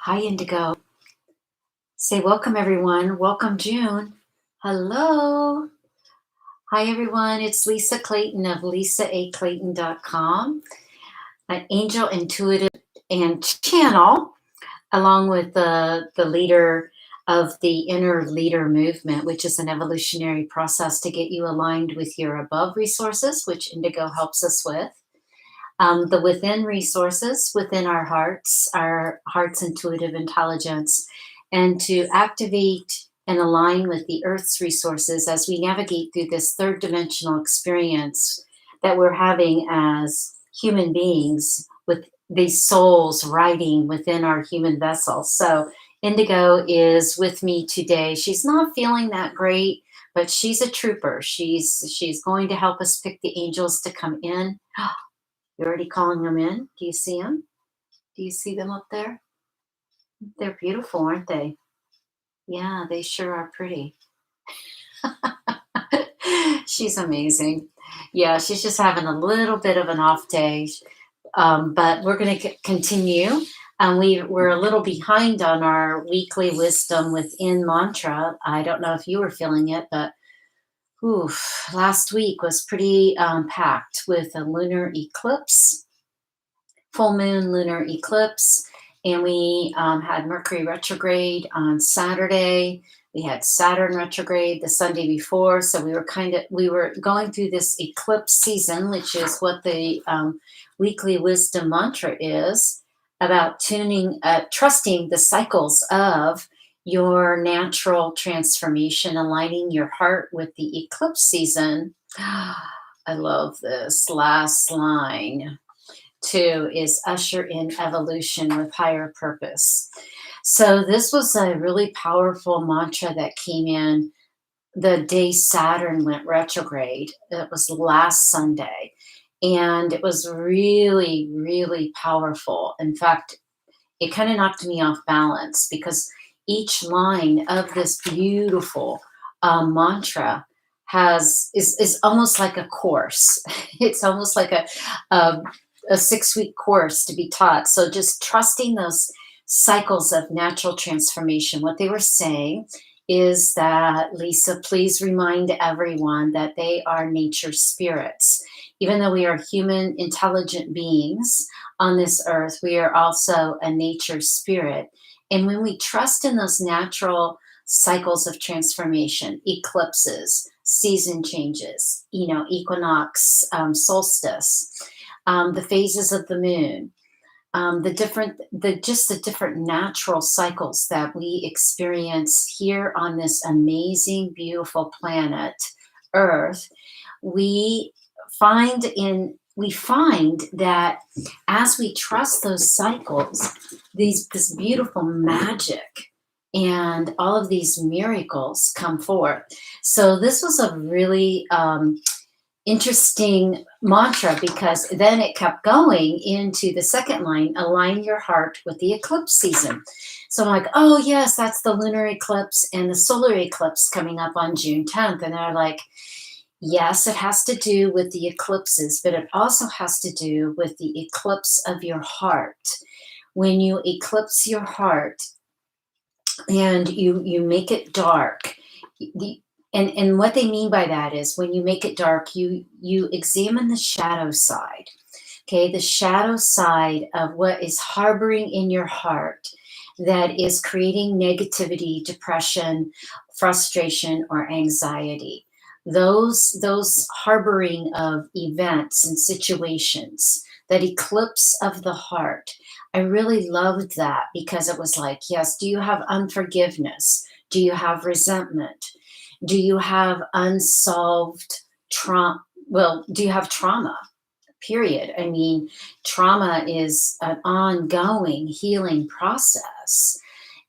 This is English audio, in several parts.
Hi, Indigo. Say welcome, everyone. Welcome, June. Hello. Hi, everyone. It's Lisa Clayton of lisaaclayton.com, an angel intuitive and channel, along with the leader of the inner leader movement, which is an evolutionary process to get you aligned with your above resources, which Indigo helps us with. The within resources within our heart's intuitive intelligence, and to activate and align with the Earth's resources as we navigate through this third dimensional experience that we're having as human beings with these souls riding within our human vessels. So, Indigo is with me today. She's not feeling that great, but she's a trooper. She's going to help us pick the angels to come in. You're already calling them in? Do you see them? Do you see them up there? They're beautiful, aren't they? Yeah, they sure are pretty. She's amazing. Yeah, she's just having a little bit of an off day, but we're going to continue. We're a little behind on our weekly wisdom within mantra. I don't know if you were feeling it, but last week was pretty packed with a lunar eclipse, full moon lunar eclipse, and we had Mercury retrograde on Saturday. We had Saturn retrograde the Sunday before, so we were going through this eclipse season, which is what the weekly wisdom mantra is about trusting the cycles of your natural transformation, aligning your heart with the eclipse season. I love this last line. Two is usher in evolution with higher purpose. So this was a really powerful mantra that came in the day Saturn went retrograde. It was last Sunday. And it was really, really powerful. In fact, it kind of knocked me off balance because each line of this beautiful mantra is almost like a course. It's almost like a a 6-week course to be taught. So just trusting those cycles of natural transformation. What they were saying is that, Lisa, please remind everyone that they are nature spirits. Even though we are human, intelligent beings on this earth, we are also a nature spirit. And when we trust in those natural cycles of transformation, eclipses, season changes, equinox, solstice, the phases of the moon, the different natural cycles that we experience here on this amazing, beautiful planet, Earth, we we find that as we trust those cycles, this beautiful magic and all of these miracles come forth. So this was a really interesting mantra because then it kept going into the second line, align your heart with the eclipse season. So I'm like, oh yes, that's the lunar eclipse and the solar eclipse coming up on June 10th. And they're like, yes, it has to do with the eclipses, but it also has to do with the eclipse of your heart. When you eclipse your heart and you make it dark, and what they mean by that is when you make it dark, you examine the shadow side. Okay, the shadow side of what is harboring in your heart that is creating negativity, depression, frustration, or anxiety. Those harboring of events and situations, that eclipse of the heart. I really loved that because it was like, yes, do you have unforgiveness? Do you have resentment? Do you have unsolved trauma? Well, do you have trauma? Period. I mean, trauma is an ongoing healing process.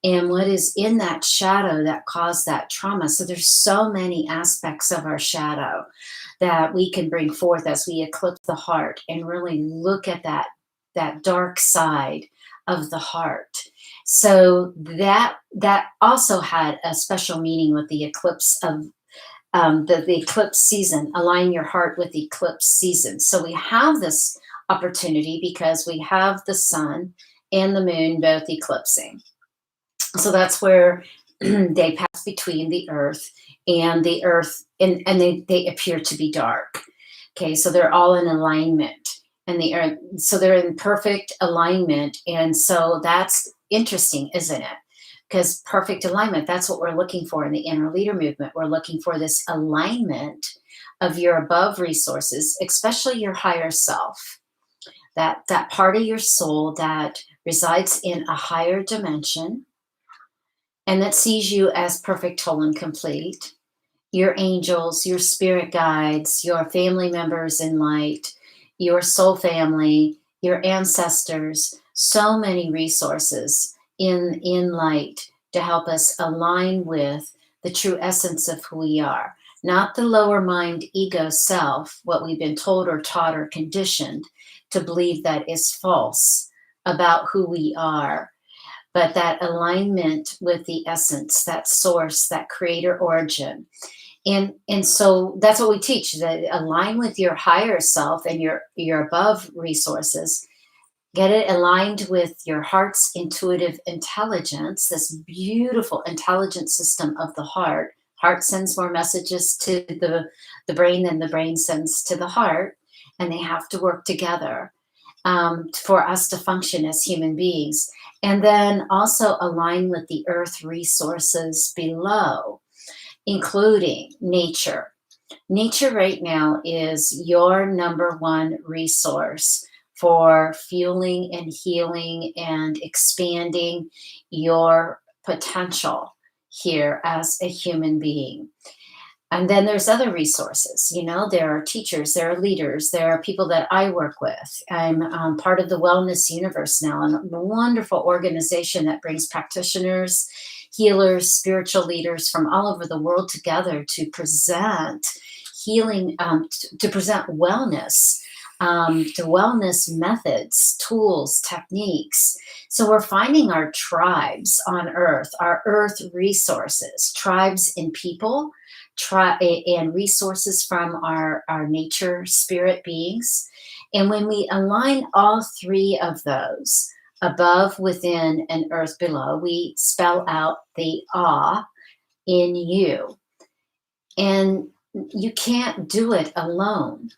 And what is in that shadow that caused that trauma? So there's so many aspects of our shadow that we can bring forth as we eclipse the heart and really look at that dark side of the heart. So that also had a special meaning with the eclipse of the eclipse season, align your heart with the eclipse season. So we have this opportunity because we have the sun and the moon both eclipsing. So that's where they pass between the earth, and they appear to be dark. Okay, so they're all in alignment, and the earth, so they're in perfect alignment. And so that's interesting, isn't it? Because perfect alignment, that's what we're looking for in the inner leader movement. We're looking for this alignment of your above resources, especially your higher self, that part of your soul that resides in a higher dimension and that sees you as perfect, whole, and complete. Your angels, your spirit guides, your family members in light, your soul family, your ancestors, so many resources in light to help us align with the true essence of who we are. Not the lower mind ego self, what we've been told or taught or conditioned to believe that is false about who we are, but that alignment with the essence, that source, that creator origin. And so that's what we teach, that align with your higher self and your above resources. Get it aligned with your heart's intuitive intelligence, this beautiful intelligent system of the heart. Heart sends more messages to the brain than the brain sends to the heart, and they have to work together for us to function as human beings. And then also align with the earth resources below, including nature. Nature right now is your number one resource for fueling and healing and expanding your potential here as a human being. And then there's other resources. There are teachers, there are leaders, there are people that I work with. I'm part of the Wellness Universe now, and a wonderful organization that brings practitioners, healers, spiritual leaders from all over the world together to present healing, to present wellness, to wellness methods, tools, techniques. So we're finding our tribes on Earth, our Earth resources, tribes in people, and resources from our nature spirit beings. And when we align all three of those, above, within, and earth below, we spell out the awe in you. And you can't do it alone.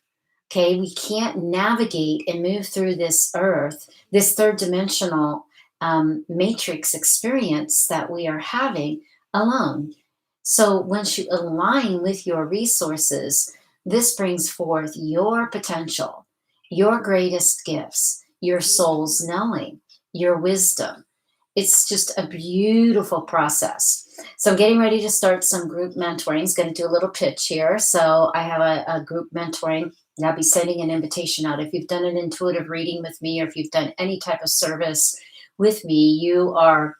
Okay, we can't navigate and move through this earth, this third dimensional matrix experience that we are having alone. So once you align with your resources, this brings forth your potential, your greatest gifts, your soul's knowing, your wisdom. It's just a beautiful process. So I'm getting ready to start some group mentoring. I'm going to do a little pitch here. So I have a group mentoring. And I'll be sending an invitation out. If you've done an intuitive reading with me, or if you've done any type of service with me, you are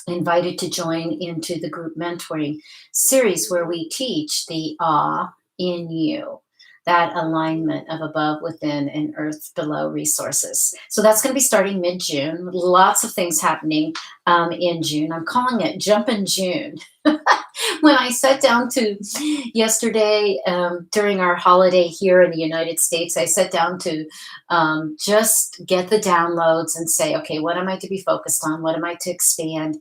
invited to join into the group mentoring series where we teach the awe in you, that alignment of above, within, and earth below resources. So that's going to be starting mid-June. Lots of things happening in June. I'm calling it Jumpin' June. When I sat down to yesterday during our holiday here in the United States, I sat down to just get the downloads and say, okay, what am I to be focused on? What am I to expand?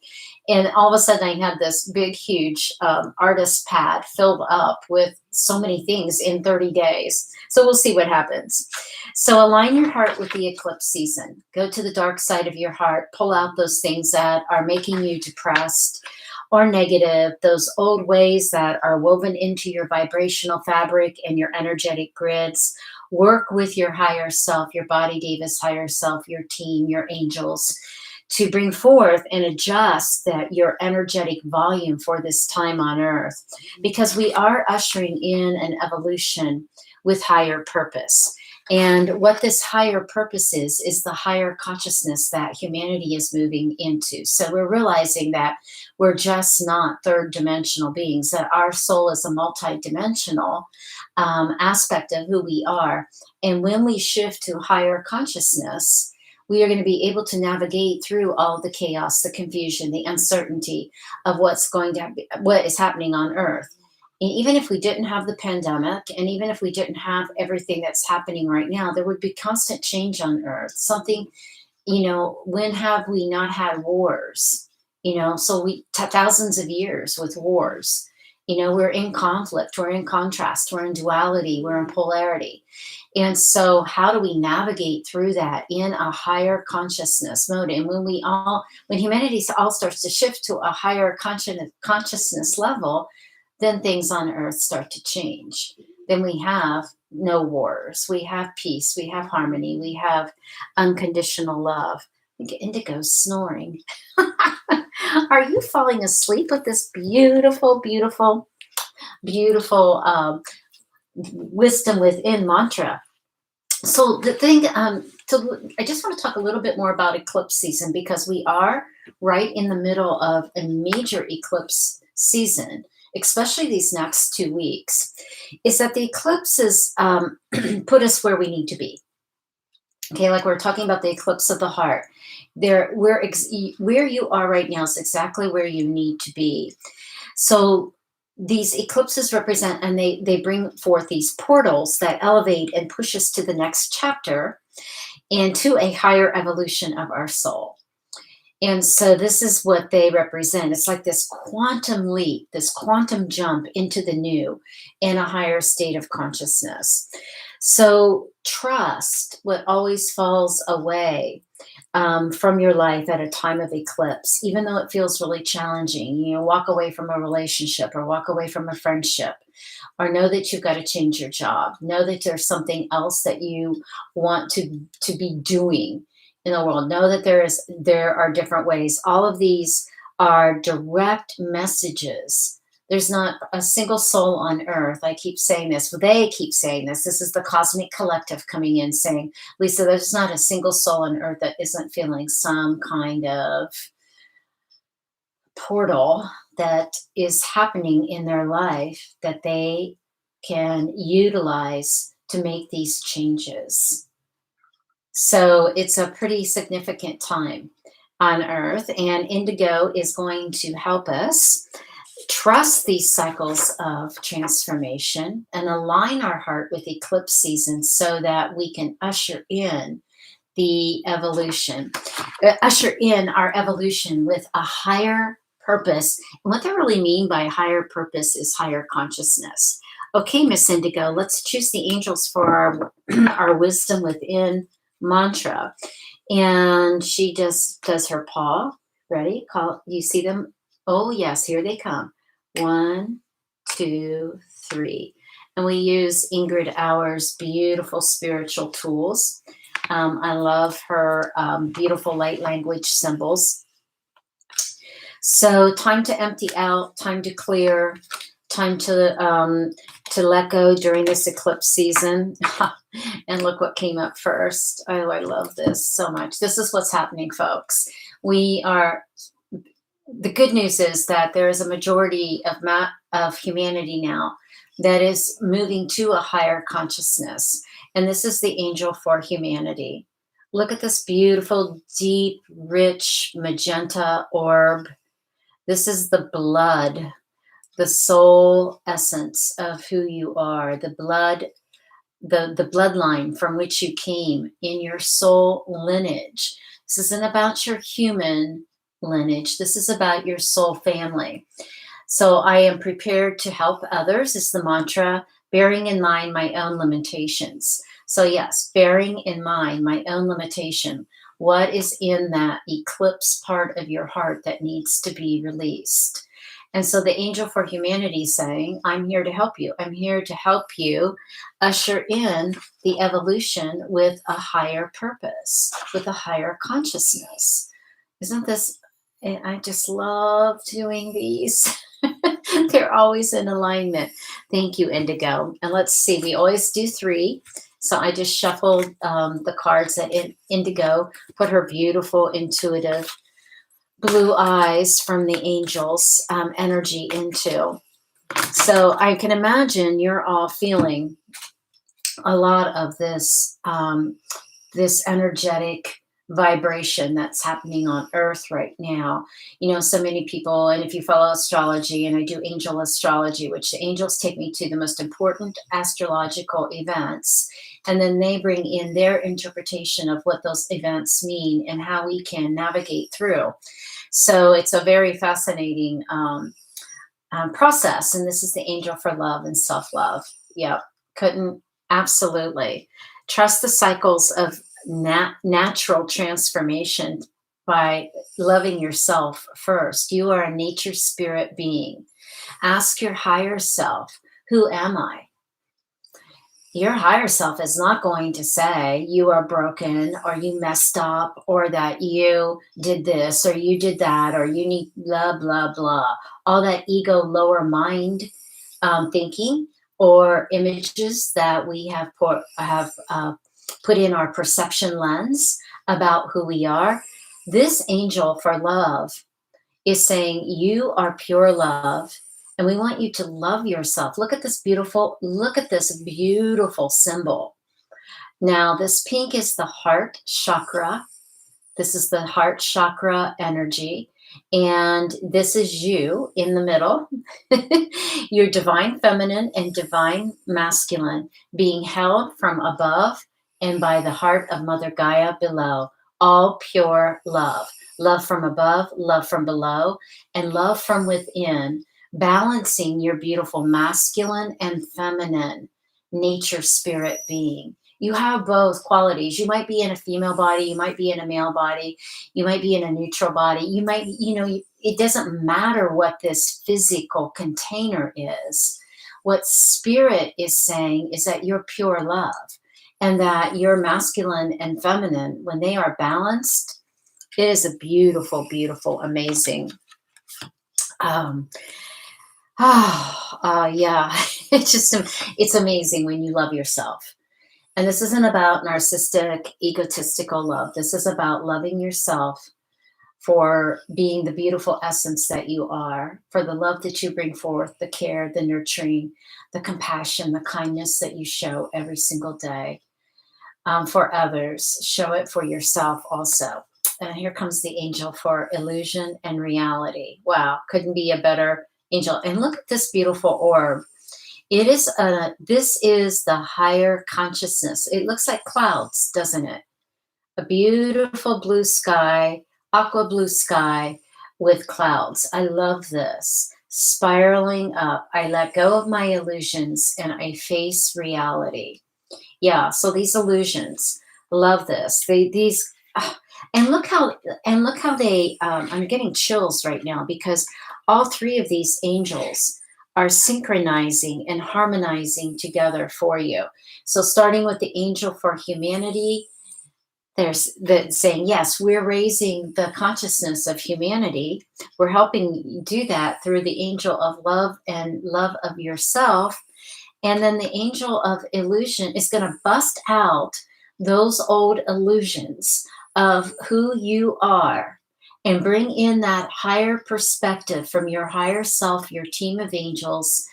And all of a sudden, I had this big, huge artist pad filled up with so many things in 30 days. So we'll see what happens. So align your heart with the eclipse season. Go to the dark side of your heart. Pull out those things that are making you depressed or negative, those old ways that are woven into your vibrational fabric and your energetic grids. Work with your higher self, your body diva's higher self, your team, your angels, to bring forth and adjust your energetic volume for this time on earth, because we are ushering in an evolution with higher purpose. And what this higher purpose is the higher consciousness that humanity is moving into. So we're realizing that we're just not third dimensional beings, that our soul is a multidimensional aspect of who we are. And when we shift to higher consciousness, we are going to be able to navigate through all the chaos, the confusion, the uncertainty of what is happening on earth. And even if we didn't have the pandemic, and even if we didn't have everything that's happening right now, there would be constant change on earth. Something when have we not had wars? So thousands of years with wars. We're in conflict, we're in contrast, we're in duality, we're in polarity. And so, how do we navigate through that in a higher consciousness mode? And when humanity all starts to shift to a higher consciousness level, then things on earth start to change. Then we have no wars, we have peace, we have harmony, we have unconditional love. I think Indigo's snoring. Are you falling asleep with this beautiful, beautiful, beautiful wisdom within mantra? So the thing, I just want to talk a little bit more about eclipse season, because we are right in the middle of a major eclipse season, especially these next 2 weeks. Is that the eclipses put us where we need to be? Okay, like we're talking about the eclipse of the heart. Where you are right now is exactly where you need to be. So these eclipses represent, and they bring forth these portals that elevate and push us to the next chapter and to a higher evolution of our soul. And so this is what they represent. It's like this quantum leap, this quantum jump into the new in a higher state of consciousness. So trust what always falls away from your life at a time of eclipse, even though it feels really challenging. Walk away from a relationship or walk away from a friendship, or know that you've got to change your job. Know that there's something else that you want to be doing in the world. Know that there are different ways. All of these are direct messages. There's not a single soul on earth. I keep saying this. They keep saying this. This is the cosmic collective coming in saying, Lisa, there's not a single soul on earth that isn't feeling some kind of portal that is happening in their life that they can utilize to make these changes. So it's a pretty significant time on earth, and Indigo is going to help us trust these cycles of transformation and align our heart with eclipse season so that we can usher in the evolution, usher in our evolution with a higher purpose. And what they really mean by higher purpose is higher consciousness. Okay, Miss Indigo, let's choose the angels for our wisdom within mantra. And she just does her paw. Ready? Call. You see them? Oh, yes, here they come. 1, 2, 3. And we use Ingrid Auer's beautiful spiritual tools. I love her beautiful light language symbols. So time to empty out, time to clear, time to let go during this eclipse season. And look what came up first. Oh, I love this so much. This is what's happening, folks. The good news is that there is a majority of humanity now that is moving to a higher consciousness. And this is the angel for humanity. Look at this beautiful, deep, rich magenta orb. This is the blood, the soul essence of who you are, the blood, the bloodline from which you came in your soul lineage. This isn't about your human lineage. This is about your soul family. So I am prepared to help others is the mantra, bearing in mind my own limitations. So yes, bearing in mind my own limitation. What is in that eclipse part of your heart that needs to be released? And so the angel for humanity is saying, I'm here to help you. I'm here to help you usher in the evolution with a higher purpose, with a higher consciousness. Isn't this, I just love doing these. They're always in alignment. Thank you, Indigo. And let's see, we always do 3. So I just shuffled the cards that Indigo put her beautiful, intuitive blue eyes from the angels energy into. So I can imagine you're all feeling a lot of this, this energetic vibration that's happening on earth right now. So many people, and if you follow astrology, and I do angel astrology, which the angels take me to the most important astrological events, and then they bring in their interpretation of what those events mean and how we can navigate through. So it's a very fascinating process. And this is the angel for love and self love. Yep. Couldn't, absolutely. Trust the cycles of natural transformation by loving yourself first. You are a nature spirit being. Ask your higher self, who am I? Your higher self is not going to say you are broken or you messed up or that you did this or you did that or you need blah, blah, blah. All that ego lower mind thinking or images that we put in our perception lens about who we are. This angel for love is saying you are pure love, and we want you to love yourself. Look at this beautiful symbol. Now, this pink is the heart chakra. This is the heart chakra energy. And this is you in the middle. Your divine feminine and divine masculine being held from above and by the heart of Mother Gaia below. All pure love. Love from above, love from below, and love from within, balancing your beautiful masculine and feminine nature spirit being. You have both qualities. You might be in a female body, you might be in a male body, you might be in a neutral body. You might, it doesn't matter what this physical container is. What spirit is saying is that you're pure love and that you're masculine and feminine, when they are balanced, it is a beautiful, beautiful, amazing. Um, yeah, it's amazing when you love yourself. And this isn't about narcissistic, egotistical love. This is about loving yourself for being the beautiful essence that you are, for the love that you bring forth, the care, the nurturing, the compassion, the kindness that you show every single day for others. Show it for yourself also. And here comes the angel for illusion and reality. Wow, couldn't be a better angel. And look at this beautiful orb. This is the higher consciousness. It looks like clouds, doesn't it? A beautiful blue sky, aqua blue sky with clouds. I love this. Spiraling up. I let go of my illusions and I face reality. Yeah, so these illusions, love this. These and look how they I'm getting chills right now because all three of these angels are synchronizing and harmonizing together for you. So starting with the angel for humanity, there's the saying, yes, we're raising the consciousness of humanity. We're helping you do that through the angel of love and love of yourself. And then the angel of illusion is going to bust out those old illusions of who you are and bring in that higher perspective from your higher self, your team of angels,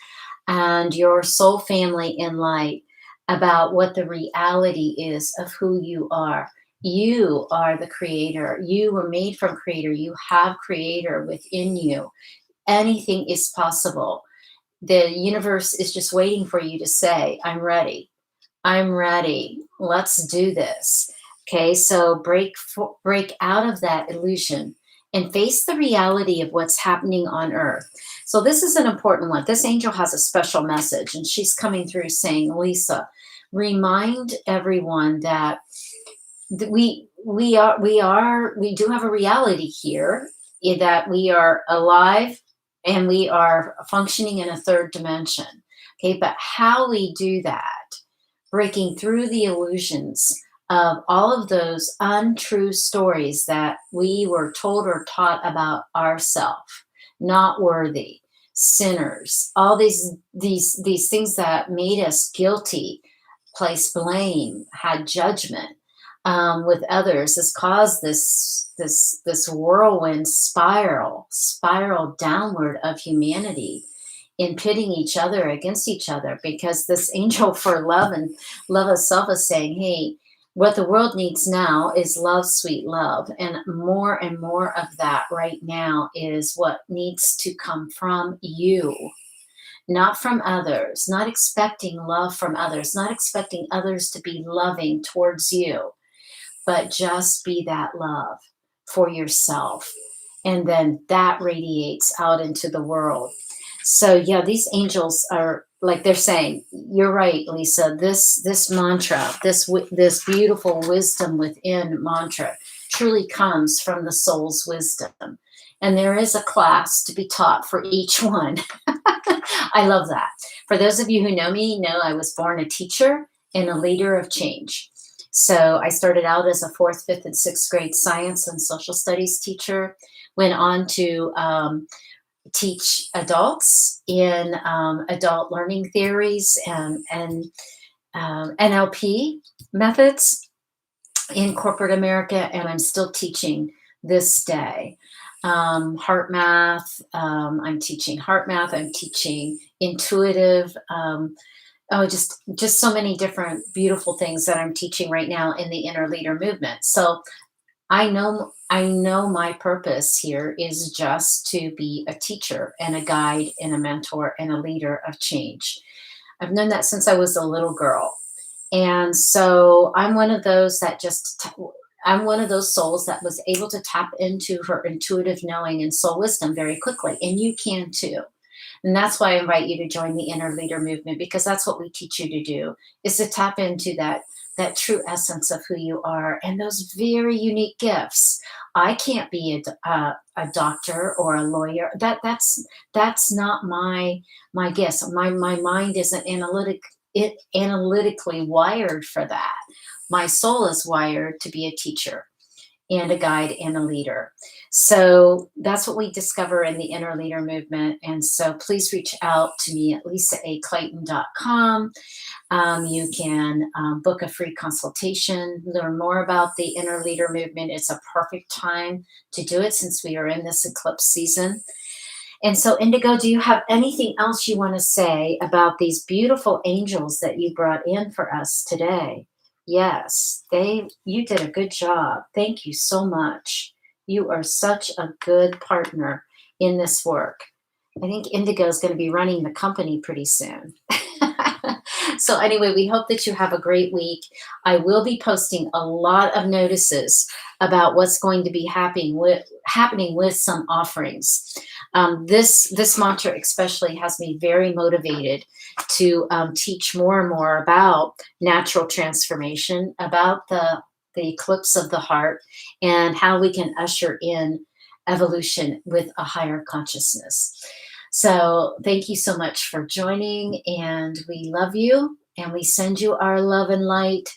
and your soul family in light about what the reality is of who you are. You are the creator. You were made from creator. You have creator within you. Anything is possible. The universe is just waiting for you to say, I'm ready. I'm ready. Let's do this. Okay, so break out of that illusion and face the reality of what's happening on earth. So this is an important one. This angel has a special message, and she's coming through saying, Lisa, remind everyone that we do have a reality here, that we are alive and we are functioning in a third dimension. Okay, but how we do that, breaking through the illusions of all of those untrue stories that we were told or taught about ourselves, not worthy, sinners, all these things that made us guilty, placed blame, had judgment with others, has caused this whirlwind spiral downward of humanity in pitting each other against each other, because this angel for love and love of self is saying, hey, What the world needs now is love, sweet love. And more of that right now is what needs to come from you, not from others, not expecting love from others, not expecting others to be loving towards you, but just be that love for yourself. And then that radiates out into the world. So yeah, these angels are like they're saying, you're right, Lisa. This mantra, this beautiful wisdom within mantra, truly comes from the soul's wisdom, and there is a class to be taught for each one. I love that. For those of you who know me, know I was born a teacher and a leader of change. So I started out as a fourth, fifth, and sixth grade science and social studies teacher. Went on to teach adults in adult learning theories and NLP methods in corporate America, and I'm still teaching this day. Heart math, I'm teaching heart math, I'm teaching intuitive, oh, just so many different beautiful things that I'm teaching right now in the inner leader movement. So I know my purpose here is just to be a teacher and a guide and a mentor and a leader of change. I've known that since I was a little girl. And so I'm one of those souls that was able to tap into her intuitive knowing and soul wisdom very quickly. And you can too. And that's why I invite you to join the inner leader movement, because that's what we teach you to do, is to tap into that true essence of who you are and those very unique gifts. I can't be a doctor or a lawyer. That's not my gifts. My mind isn't analytically wired for that. My soul is wired to be a teacher and a guide and a leader. So that's what we discover in the inner leader movement. And so please reach out to me at lisaaclayton.com. You can book a free consultation, learn more about the inner leader movement. It's a perfect time to do it since we are in this eclipse season. And so, Indigo, do you have anything else you want to say about these beautiful angels that you brought in for us today? Yes, you did a good job. Thank you so much. You are such a good partner in this work. I think Indigo is going to be running the company pretty soon. So anyway, we hope that you have a great week. I will be posting a lot of notices about what's going to be happening with some offerings. This mantra especially has me very motivated to teach more and more about natural transformation, about the eclipse of the heart, and how we can usher in evolution with a higher consciousness. So thank you so much for joining, and we love you, and we send you our love and light.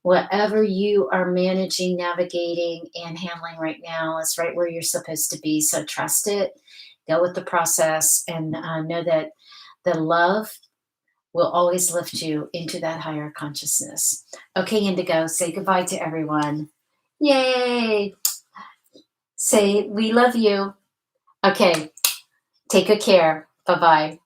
Whatever you are managing, navigating, and handling right now is right where you're supposed to be. So trust it, go with the process, and know that the love will always lift you into that higher consciousness. Okay, Indigo, say goodbye to everyone. Yay! Say we love you. Okay, take good care. Bye bye.